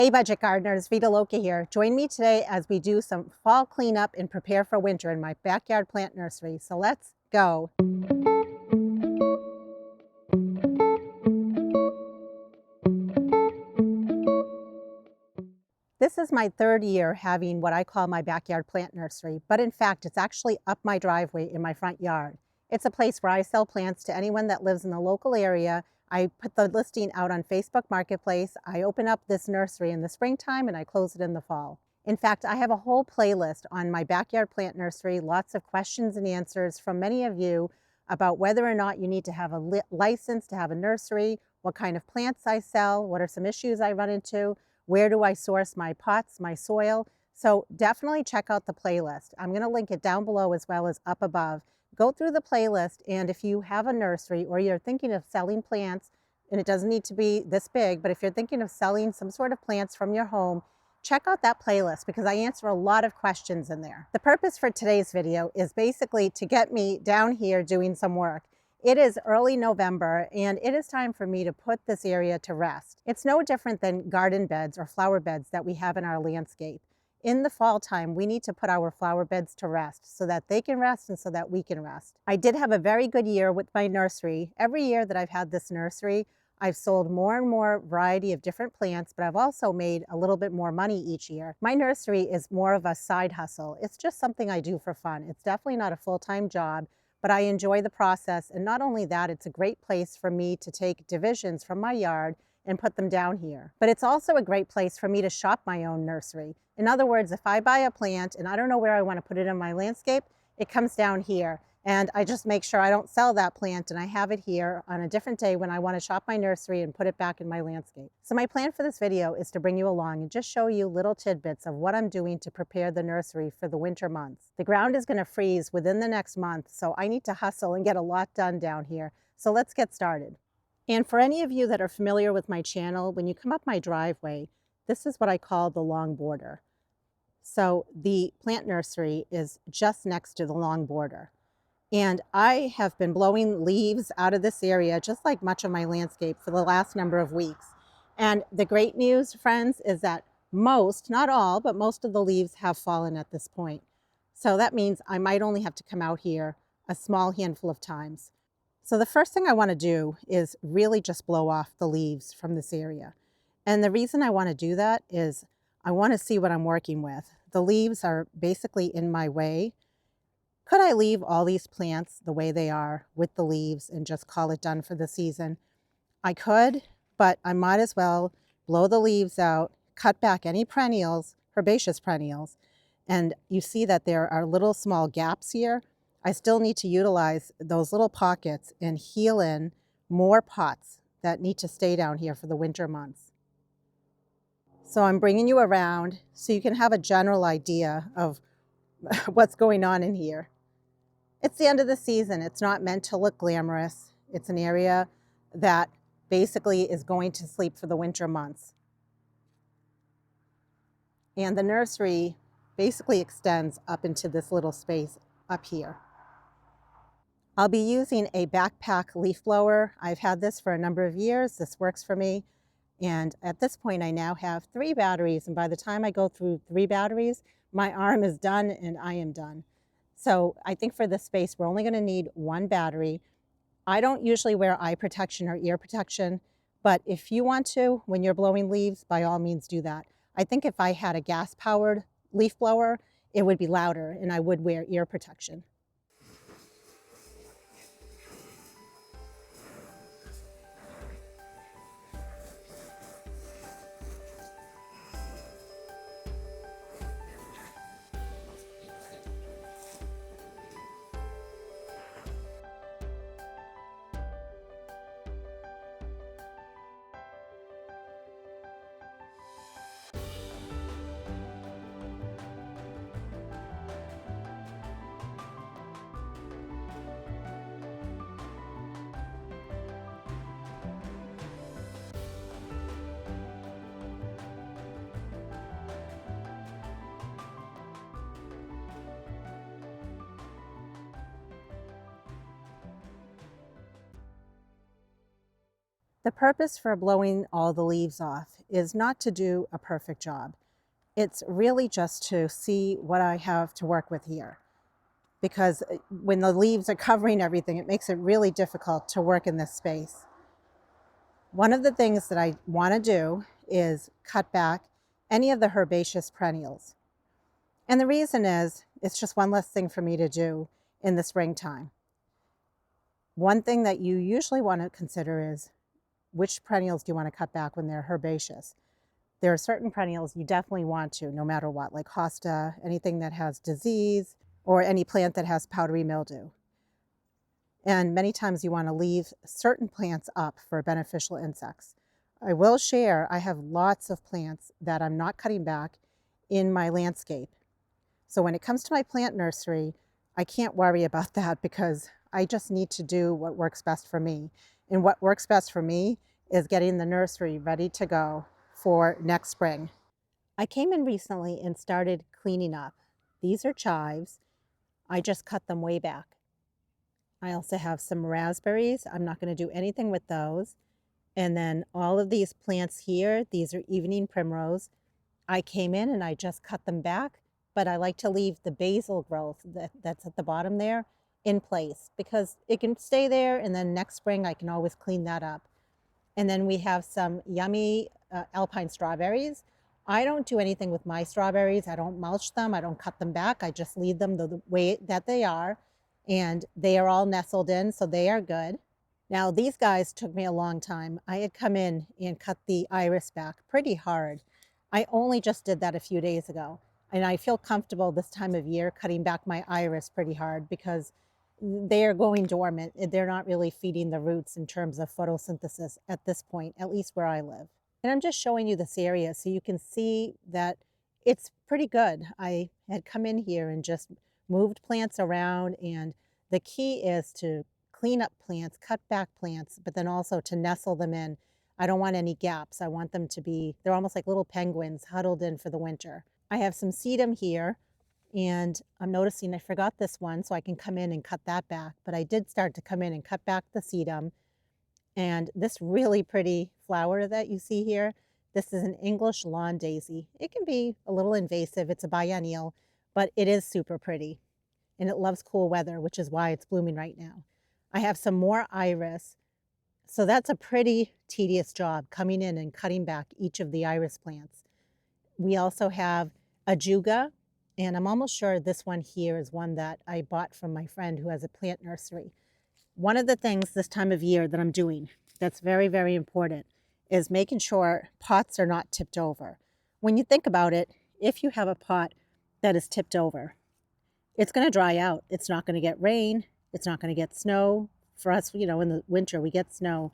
Hey budget gardeners, Vita Loca here. Join me today as we do some fall cleanup and prepare for winter in my backyard plant nursery. So let's go. This is my third year having what I call my backyard plant nursery, but in fact it's actually up my driveway in my front yard. It's a place where I sell plants to anyone that lives in the local area. I put the listing out on Facebook Marketplace. I open up this nursery in the springtime and I close it in the fall. In fact, I have a whole playlist on my backyard plant nursery, lots of questions and answers from many of you about whether or not you need to have a license to have a nursery, what kind of plants I sell, what are some issues I run into, where do I source my pots, my soil. So definitely check out the playlist. I'm going to link it down below as well as up above. Go through the playlist, and if you have a nursery or you're thinking of selling plants, and it doesn't need to be this big, but if you're thinking of selling some sort of plants from your home, check out that playlist because I answer a lot of questions in there. The purpose for today's video is basically to get me down here doing some work. It is early November and it is time for me to put this area to rest. It's no different than garden beds or flower beds that we have in our landscape. In the fall time, we need to put our flower beds to rest so that they can rest and so that we can rest. I did have a very good year with my nursery. Every year that I've had this nursery, I've sold more and more variety of different plants, but I've also made a little bit more money each year. My nursery is more of a side hustle. It's just something I do for fun. It's definitely not a full-time job, but I enjoy the process. And not only that, it's a great place for me to take divisions from my yard and put them down here. But it's also a great place for me to shop my own nursery. In other words, if I buy a plant and I don't know where I want to put it in my landscape, it comes down here. And I just make sure I don't sell that plant and I have it here on a different day when I want to shop my nursery and put it back in my landscape. So my plan for this video is to bring you along and just show you little tidbits of what I'm doing to prepare the nursery for the winter months. The ground is going to freeze within the next month, so I need to hustle and get a lot done down here. So let's get started. And for any of you that are familiar with my channel, when you come up my driveway, this is what I call the long border. So the plant nursery is just next to the long border. And I have been blowing leaves out of this area, just like much of my landscape, for the last number of weeks. And the great news, friends, is that most, not all, but most of the leaves have fallen at this point. So that means I might only have to come out here a small handful of times. So the first thing I want to do is really just blow off the leaves from this area. And the reason I want to do that is I want to see what I'm working with. The leaves are basically in my way. Could I leave all these plants the way they are with the leaves and just call it done for the season? I could, but I might as well blow the leaves out, cut back any perennials, herbaceous perennials, and you see that there are little small gaps here. I still need to utilize those little pockets and heal in more pots that need to stay down here for the winter months. So I'm bringing you around so you can have a general idea of what's going on in here. It's the end of the season. It's not meant to look glamorous. It's an area that basically is going to sleep for the winter months. And the nursery basically extends up into this little space up here. I'll be using a backpack leaf blower. I've had this for a number of years. This works for me. And at this point, I now have 3 batteries. And by the time I go through 3 batteries, my arm is done and I am done. So I think for this space, we're only going to need 1 battery. I don't usually wear eye protection or ear protection, but if you want to, when you're blowing leaves, by all means do that. I think if I had a gas-powered leaf blower, it would be louder and I would wear ear protection. The purpose for blowing all the leaves off is not to do a perfect job. It's really just to see what I have to work with here. Because when the leaves are covering everything, it makes it really difficult to work in this space. One of the things that I want to do is cut back any of the herbaceous perennials. And the reason is, it's just one less thing for me to do in the springtime. One thing that you usually want to consider is which perennials do you want to cut back when they're herbaceous. There are certain perennials you definitely want to, no matter what, like hosta, anything that has disease, or any plant that has powdery mildew. And many times you want to leave certain plants up for beneficial insects. I will share, I have lots of plants that I'm not cutting back in my landscape. So when it comes to my plant nursery, I can't worry about that because I just need to do what works best for me. And what works best for me is getting the nursery ready to go for next spring. I came in recently and started cleaning up. These are chives. I just cut them way back. I also have some raspberries. I'm not going to do anything with those. And then all of these plants here, these are evening primrose. I came in and I just cut them back, but I like to leave the basil growth that's at the bottom there in place because it can stay there, and then next spring I can always clean that up. And then we have some yummy alpine strawberries. I don't do anything with my strawberries. I don't mulch them. I don't cut them back. I just leave them the way that they are. And they are all nestled in, so they are good. Now, these guys took me a long time. I had come in and cut the iris back pretty hard. I only just did that a few days ago. And I feel comfortable this time of year cutting back my iris pretty hard because they are going dormant. They're not really feeding the roots in terms of photosynthesis at this point, at least where I live. And I'm just showing you this area so you can see that it's pretty good. I had come in here and just moved plants around, and the key is to clean up plants, cut back plants, but then also to nestle them in. I don't want any gaps. I want them to be, they're almost like little penguins huddled in for the winter. I have some sedum here, and I'm noticing I forgot this one, so I can come in and cut that back. But I did start to come in and cut back the sedum. And this really pretty flower that you see here, this is an English lawn daisy. It can be a little invasive. It's a biennial, but it is super pretty. And it loves cool weather, which is why it's blooming right now. I have some more iris. So that's a pretty tedious job, coming in and cutting back each of the iris plants. We also have ajuga, and I'm almost sure this one here is one that I bought from my friend who has a plant nursery. One of the things this time of year that I'm doing that's very, very important is making sure pots are not tipped over. When you think about it, if you have a pot that is tipped over, it's going to dry out. It's not going to get rain. It's not going to get snow. For us, in the winter, we get snow.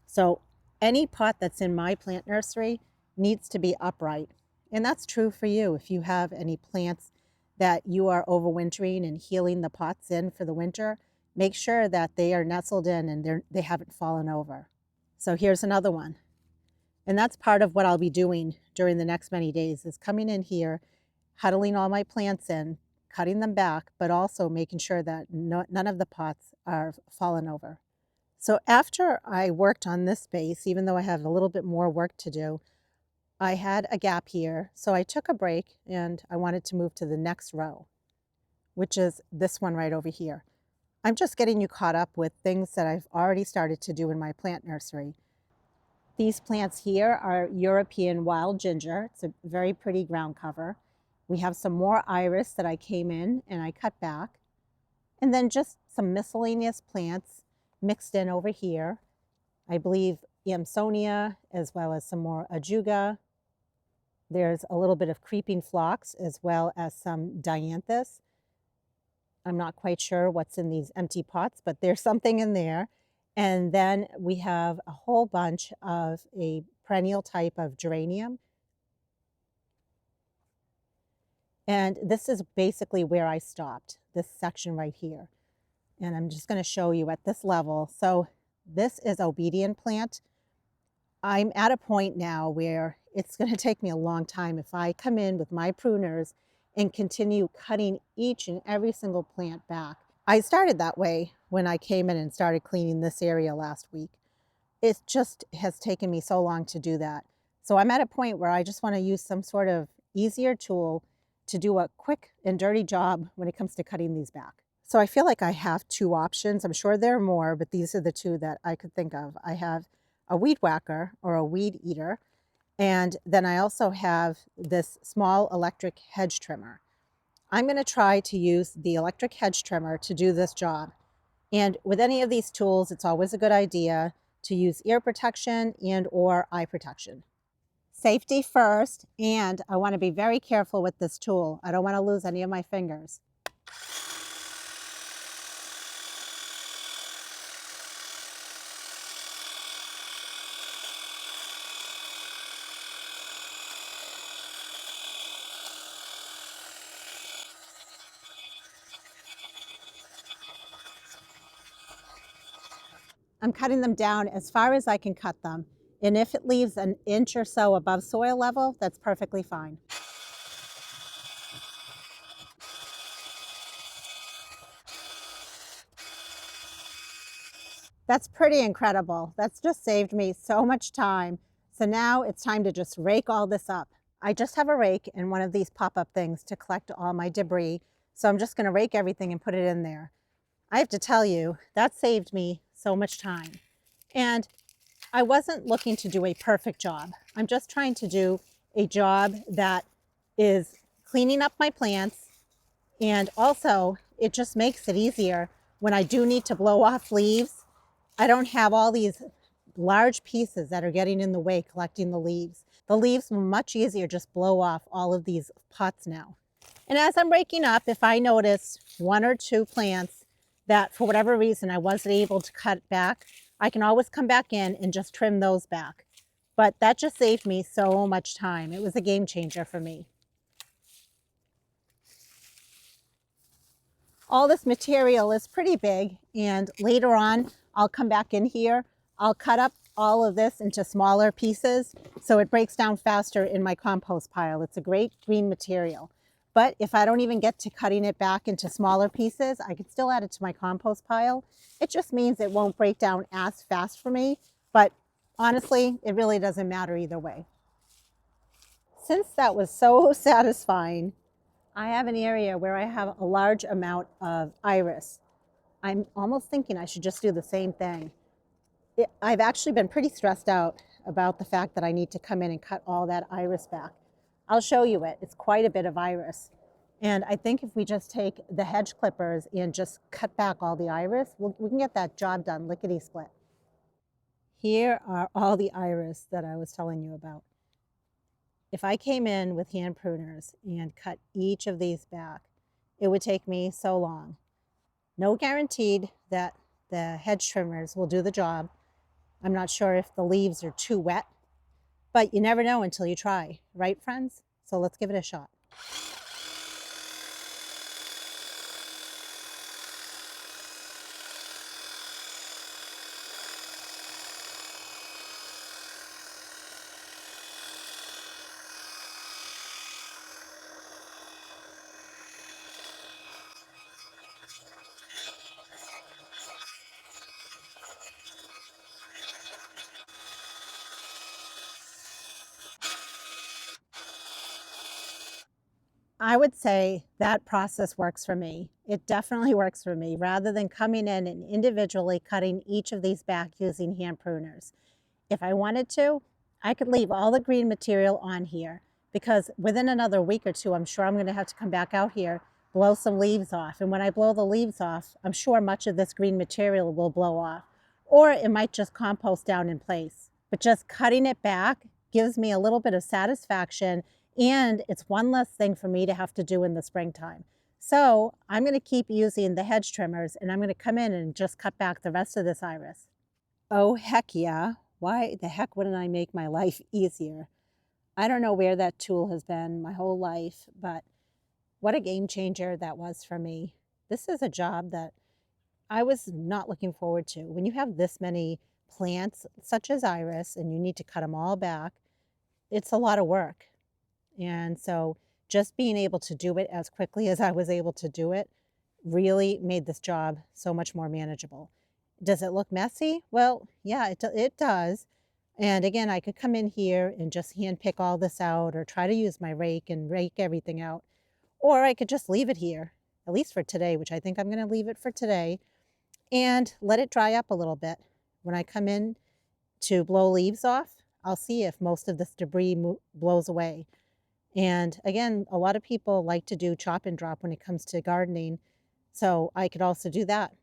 So any pot that's in my plant nursery needs to be upright. And that's true for you. If you have any plants that you are overwintering and healing the pots in for the winter, make sure that they are nestled in and they haven't fallen over. So here's another one. And that's part of what I'll be doing during the next many days is coming in here, huddling all my plants in, cutting them back, but also making sure that none of the pots are fallen over. So after I worked on this space, even though I have a little bit more work to do, I had a gap here. So I took a break and I wanted to move to the next row, which is this one right over here. I'm just getting you caught up with things that I've already started to do in my plant nursery. These plants here are European wild ginger. It's a very pretty ground cover. We have some more iris that I came in and I cut back. And then just some miscellaneous plants mixed in over here. I believe Amsonia, as well as some more ajuga. There's a little bit of creeping phlox, as well as some dianthus. I'm not quite sure what's in these empty pots, but there's something in there. And then we have a whole bunch of a perennial type of geranium. And this is basically where I stopped, this section right here. And I'm just going to show you at this level. So this is obedient plant. I'm at a point now where it's going to take me a long time if I come in with my pruners and continue cutting each and every single plant back. I started that way when I came in and started cleaning this area last week. it just has taken me so long to do that. So I'm at a point where I just want to use some sort of easier tool to do a quick and dirty job when it comes to cutting these back. So I feel like I have two options. I'm sure there are more, but these are the two that I could think of. I have a weed whacker or a weed eater, and then I also have this small electric hedge trimmer. I'm going to try to use the electric hedge trimmer to do this job. And with any of these tools, it's always a good idea to use ear protection and or eye protection. Safety first, and I want to be very careful with this tool. I don't want to lose any of my fingers. I'm cutting them down as far as I can cut them. And if it leaves an inch or so above soil level, that's perfectly fine. That's pretty incredible. That's just saved me so much time. So now it's time to just rake all this up. I just have a rake and one of these pop-up things to collect all my debris. So I'm just gonna rake everything and put it in there. I have to tell you, that saved me so much time. And I wasn't looking to do a perfect job. I'm just trying to do a job that is cleaning up my plants, and also it just makes it easier when I do need to blow off leaves. I don't have all these large pieces that are getting in the way collecting the leaves. The leaves will much easier just blow off all of these pots now. And as I'm raking up, if I notice one or two plants that for whatever reason I wasn't able to cut back, I can always come back in and just trim those back. But that just saved me so much time. It was a game changer for me. All this material is pretty big, and later on I'll come back in here. I'll cut up all of this into smaller pieces so it breaks down faster in my compost pile. It's a great green material. But if I don't even get to cutting it back into smaller pieces, I can still add it to my compost pile. It just means it won't break down as fast for me, but honestly, it really doesn't matter either way. Since that was so satisfying, I have an area where I have a large amount of iris. I'm almost thinking I should just do the same thing. I've actually been pretty stressed out about the fact that I need to come in and cut all that iris back. I'll show you it. It's quite a bit of iris. And I think if we just take the hedge clippers and just cut back all the iris, we can get that job done lickety-split. Here are all the iris that I was telling you about. If I came in with hand pruners and cut each of these back, it would take me so long. No guaranteed that the hedge trimmers will do the job. I'm not sure if the leaves are too wet, but you never know until you try, right, friends? So let's give it a shot. I would say that process works for me. It definitely works for me, rather than coming in and individually cutting each of these back using hand pruners. If I wanted to, I could leave all the green material on here, because within another week or two, I'm sure I'm going to have to come back out here, blow some leaves off. And when I blow the leaves off, I'm sure much of this green material will blow off, or it might just compost down in place. But just cutting it back gives me a little bit of satisfaction, and it's one less thing for me to have to do in the springtime. So I'm going to keep using the hedge trimmers, and I'm going to come in and just cut back the rest of this iris. Oh, heck yeah. Why the heck wouldn't I make my life easier? I don't know where that tool has been my whole life, but what a game changer that was for me. This is a job that I was not looking forward to. When you have this many plants, such as iris, and you need to cut them all back, it's a lot of work. And so just being able to do it as quickly as I was able to do it really made this job so much more manageable. Does it look messy? Well, yeah, it does. And again, I could come in here and just hand pick all this out or try to use my rake and rake everything out. Or I could just leave it here, at least for today, which I think I'm going to leave it for today, and let it dry up a little bit. When I come in to blow leaves off, I'll see if most of this debris blows away. And again, a lot of people like to do chop and drop when it comes to gardening, so I could also do that.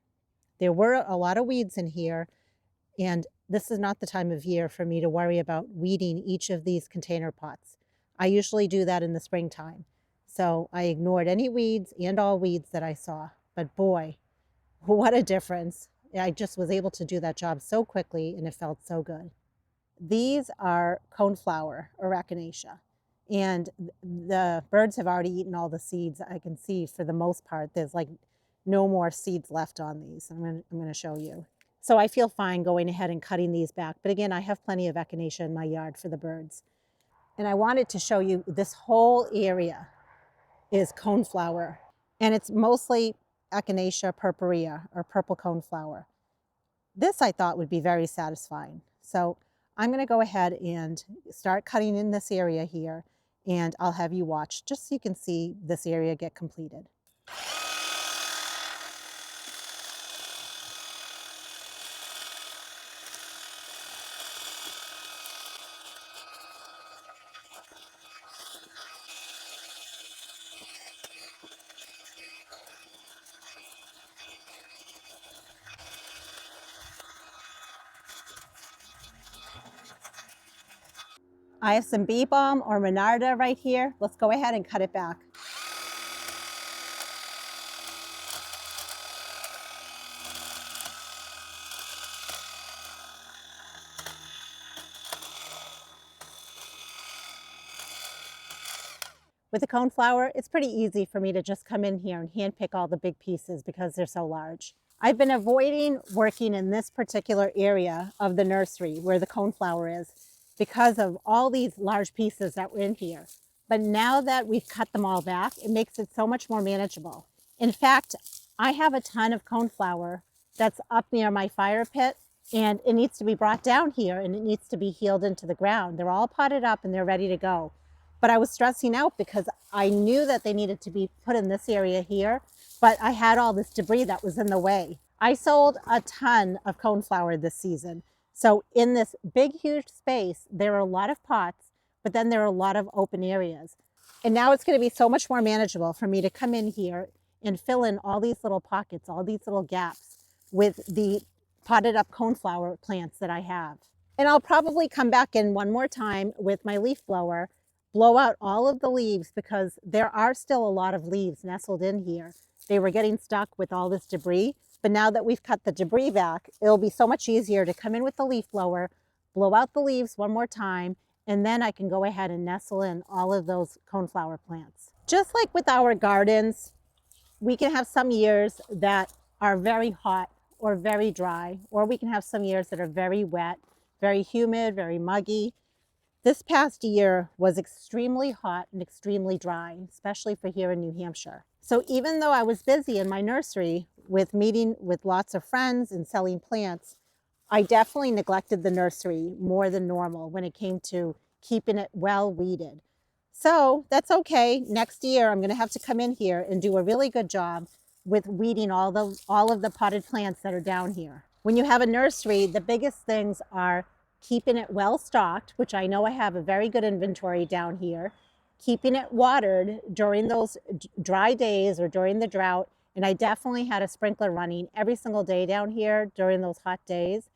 There were a lot of weeds in here, and this is not the time of year for me to worry about weeding each of these container pots. I usually do that in the springtime. So I ignored any weeds and all weeds that I saw. But boy, what a difference. I just was able to do that job so quickly and it felt so good. These are coneflower or Echinacea. And the birds have already eaten all the seeds. I can see for the most part, there's like no more seeds left on these. I'm going to show you. So I feel fine going ahead and cutting these back. But again, I have plenty of Echinacea in my yard for the birds. And I wanted to show you this whole area is coneflower. And it's mostly Echinacea purpurea or purple coneflower. This I thought would be very satisfying. So I'm going to go ahead and start cutting in this area here, and I'll have you watch just so you can see this area get completed. I have some bee balm or Monarda right here. Let's go ahead and cut it back. With the coneflower, it's pretty easy for me to just come in here and hand pick all the big pieces because they're so large. I've been avoiding working in this particular area of the nursery where the coneflower is because of all these large pieces that were in here. But now that we've cut them all back, it makes it so much more manageable. In fact, I have a ton of coneflower that's up near my fire pit, and it needs to be brought down here and it needs to be healed into the ground. They're all potted up and they're ready to go. But I was stressing out because I knew that they needed to be put in this area here, but I had all this debris that was in the way. I sold a ton of coneflower this season. So in this big, huge space, there are a lot of pots, but then there are a lot of open areas. And now it's going to be so much more manageable for me to come in here and fill in all these little pockets, all these little gaps with the potted up coneflower plants that I have. And I'll probably come back in one more time with my leaf blower, blow out all of the leaves because there are still a lot of leaves nestled in here. They were getting stuck with all this debris, but now that we've cut the debris back, it'll be so much easier to come in with the leaf blower, blow out the leaves one more time, and then I can go ahead and nestle in all of those coneflower plants. Just like with our gardens, we can have some years that are very hot or very dry, or we can have some years that are very wet, very humid, very muggy. This past year was extremely hot and extremely dry, especially for here in New Hampshire. So even though I was busy in my nursery with meeting with lots of friends and selling plants, I definitely neglected the nursery more than normal when it came to keeping it well weeded. So that's okay. Next year, I'm going to have to come in here and do a really good job with weeding all of the potted plants that are down here. When you have a nursery, the biggest things are keeping it well stocked, which I know I have a very good inventory down here, keeping it watered during those dry days or during the drought. And I definitely had a sprinkler running every single day down here during those hot days,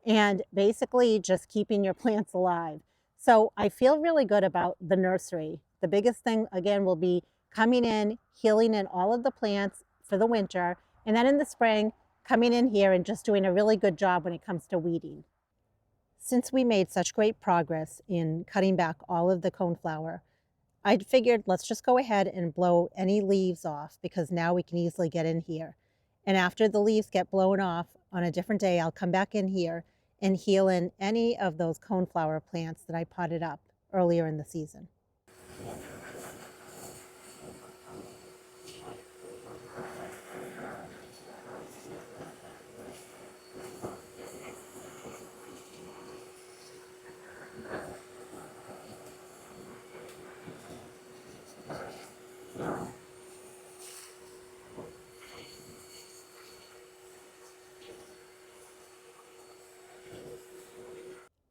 and basically just keeping your plants alive. So I feel really good about the nursery. The biggest thing, again, will be coming in, healing in all of the plants for the winter, and then in the spring, coming in here and just doing a really good job when it comes to weeding. Since we made such great progress in cutting back all of the coneflower, I figured let's just go ahead and blow any leaves off because now we can easily get in here. And after the leaves get blown off on a different day, I'll come back in here and heal in any of those coneflower plants that I potted up earlier in the season.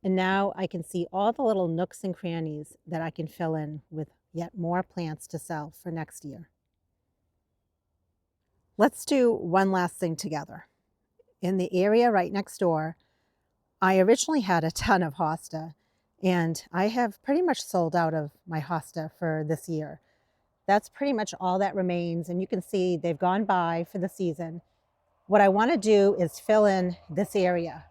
And now I can see all the little nooks and crannies that I can fill in with yet more plants to sell for next year. Let's do one last thing together. In the area right next door, I originally had a ton of hosta, and I have pretty much sold out of my hosta for this year. That's pretty much all that remains, and you can see they've gone by for the season. What I want to do is fill in this area.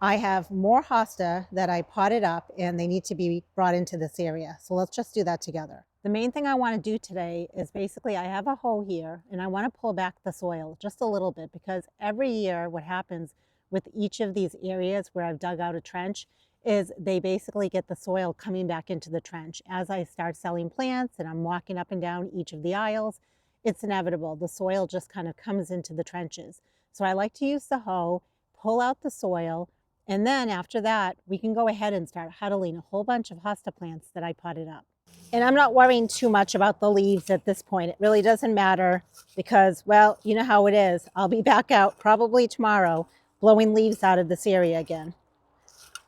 I have more hosta that I potted up, and they need to be brought into this area. So let's just do that together. The main thing I want to do today is basically I have a hoe here, and I want to pull back the soil just a little bit, because every year what happens with each of these areas where I've dug out a trench is they basically get the soil coming back into the trench. As I start selling plants and I'm walking up and down each of the aisles, it's inevitable. The soil just kind of comes into the trenches. So I like to use the hoe, pull out the soil, and then after that, we can go ahead and start huddling a whole bunch of hosta plants that I potted up. And I'm not worrying too much about the leaves at this point. It really doesn't matter because, well, you know how it is. I'll be back out probably tomorrow blowing leaves out of this area again.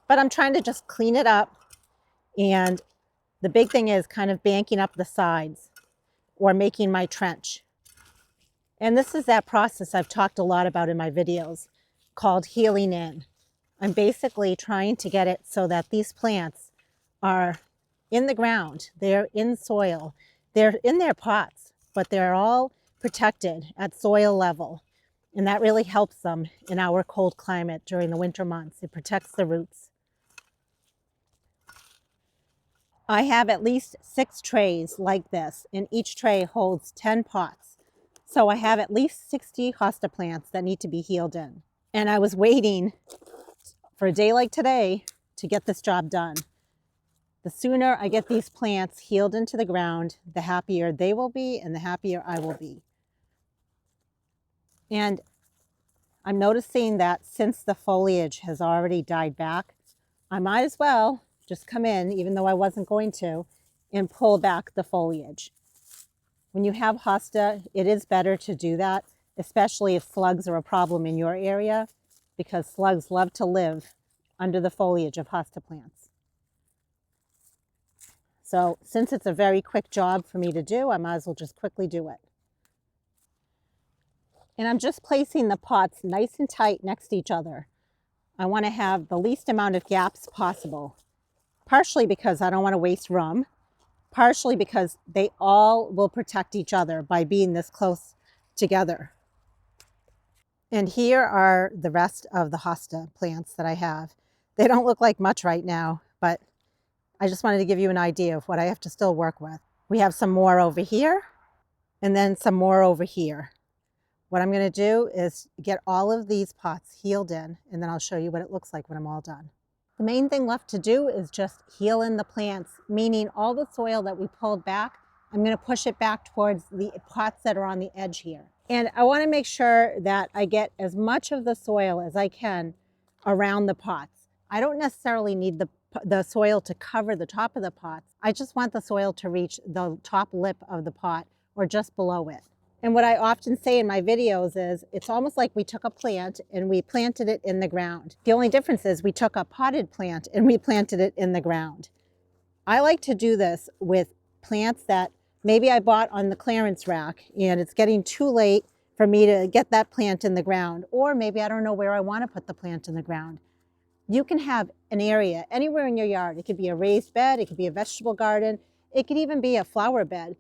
But I'm trying to just clean it up. And the big thing is kind of banking up the sides or making my trench. And this is that process I've talked a lot about in my videos called healing in. I'm basically trying to get it so that these plants are in the ground, they're in soil, they're in their pots, but they're all protected at soil level. And that really helps them in our cold climate during the winter months. It protects the roots. I have at least 6 trays like this, and each tray holds 10 pots. So I have at least 60 hosta plants that need to be healed in. And I was waiting for a day like today to get this job done. The sooner I get these plants healed into the ground, the happier they will be and the happier I will be. And I'm noticing that since the foliage has already died back, I might as well just come in, even though I wasn't going to, and pull back the foliage. When you have hosta, it is better to do that, especially if slugs are a problem in your area, because slugs love to live under the foliage of hosta plants. So since it's a very quick job for me to do, I might as well just quickly do it. And I'm just placing the pots nice and tight next to each other. I want to have the least amount of gaps possible, partially because I don't want to waste room, partially because they all will protect each other by being this close together. And here are the rest of the hosta plants that I have. They don't look like much right now, but I just wanted to give you an idea of what I have to still work with. We have some more over here and then some more over here. What I'm going to do is get all of these pots healed in, and then I'll show you what it looks like when I'm all done. The main thing left to do is just heal in the plants, meaning all the soil that we pulled back, I'm going to push it back towards the pots that are on the edge here. And I want to make sure that I get as much of the soil as I can around the pots. I don't necessarily need the soil to cover the top of the pots. I just want the soil to reach the top lip of the pot or just below it. And what I often say in my videos is it's almost like we took a plant and we planted it in the ground. The only difference is we took a potted plant and we planted it in the ground. I like to do this with plants that maybe I bought on the clearance rack and it's getting too late for me to get that plant in the ground, or maybe I don't know where I want to put the plant in the ground. You can have an area anywhere in your yard. It could be a raised bed, it could be a vegetable garden, it could even be a flower bed.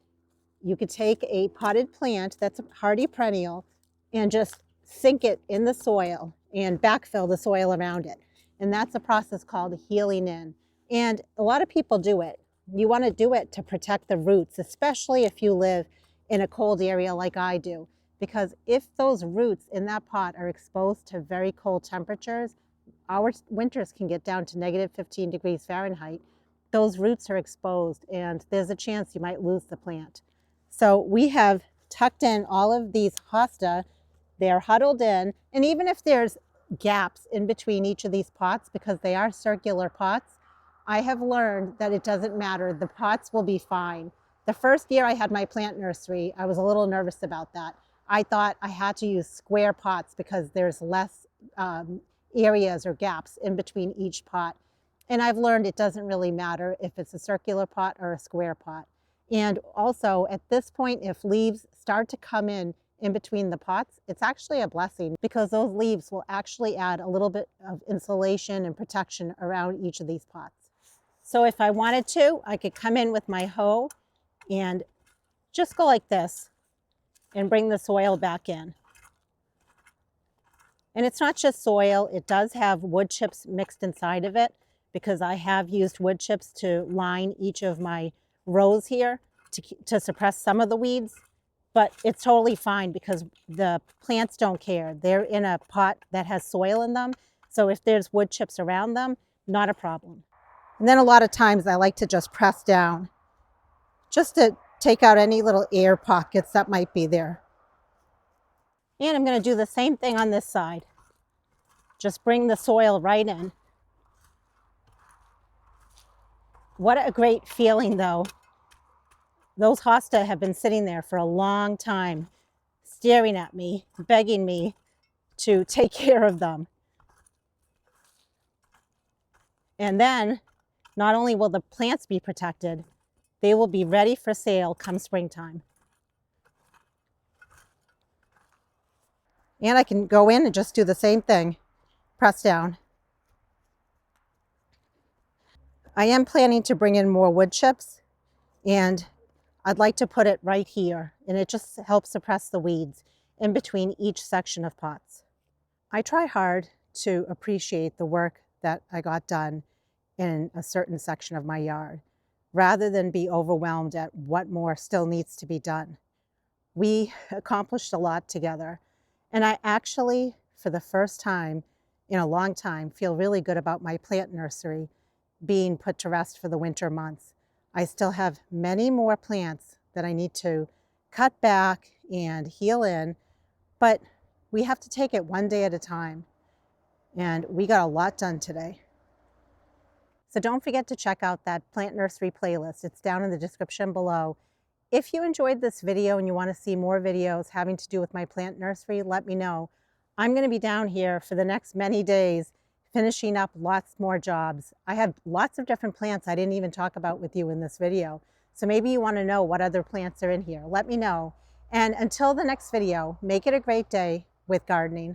You could take a potted plant that's a hardy perennial and just sink it in the soil and backfill the soil around it. And that's a process called healing in. And a lot of people do it. You want to do it to protect the roots, especially if you live in a cold area like I do. Because if those roots in that pot are exposed to very cold temperatures, our winters can get down to negative 15 degrees Fahrenheit. Those roots are exposed and there's a chance you might lose the plant. So we have tucked in all of these hosta. They're huddled in, and even if there's gaps in between each of these pots, because they are circular pots, I have learned that it doesn't matter. The pots will be fine. The first year I had my plant nursery, I was a little nervous about that. I thought I had to use square pots because there's less areas or gaps in between each pot. And I've learned it doesn't really matter if it's a circular pot or a square pot. And also at this point, if leaves start to come in between the pots, it's actually a blessing because those leaves will actually add a little bit of insulation and protection around each of these pots. So if I wanted to, I could come in with my hoe and just go like this and bring the soil back in. And it's not just soil, it does have wood chips mixed inside of it because I have used wood chips to line each of my rows here to suppress some of the weeds. But it's totally fine because the plants don't care. They're in a pot that has soil in them. So if there's wood chips around them, not a problem. And then a lot of times I like to just press down just to take out any little air pockets that might be there. And I'm going to do the same thing on this side. Just bring the soil right in. What a great feeling though. Those hosta have been sitting there for a long time, staring at me, begging me to take care of them. And then not only will the plants be protected, they will be ready for sale come springtime. And I can go in and just do the same thing. Press down. I am planning to bring in more wood chips, and I'd like to put it right here, and it just helps suppress the weeds in between each section of pots. I try hard to appreciate the work that I got done in a certain section of my yard, rather than be overwhelmed at what more still needs to be done. We accomplished a lot together, and I actually, for the first time in a long time, feel really good about my plant nursery being put to rest for the winter months. I still have many more plants that I need to cut back and heal in, but we have to take it one day at a time. And we got a lot done today. So don't forget to check out that plant nursery playlist. It's down in the description below. If you enjoyed this video and you want to see more videos having to do with my plant nursery, let me know. I'm going to be down here for the next many days finishing up lots more jobs. I have lots of different plants I didn't even talk about with you in this video. So maybe you want to know what other plants are in here. Let me know. And until the next video, make it a great day with gardening.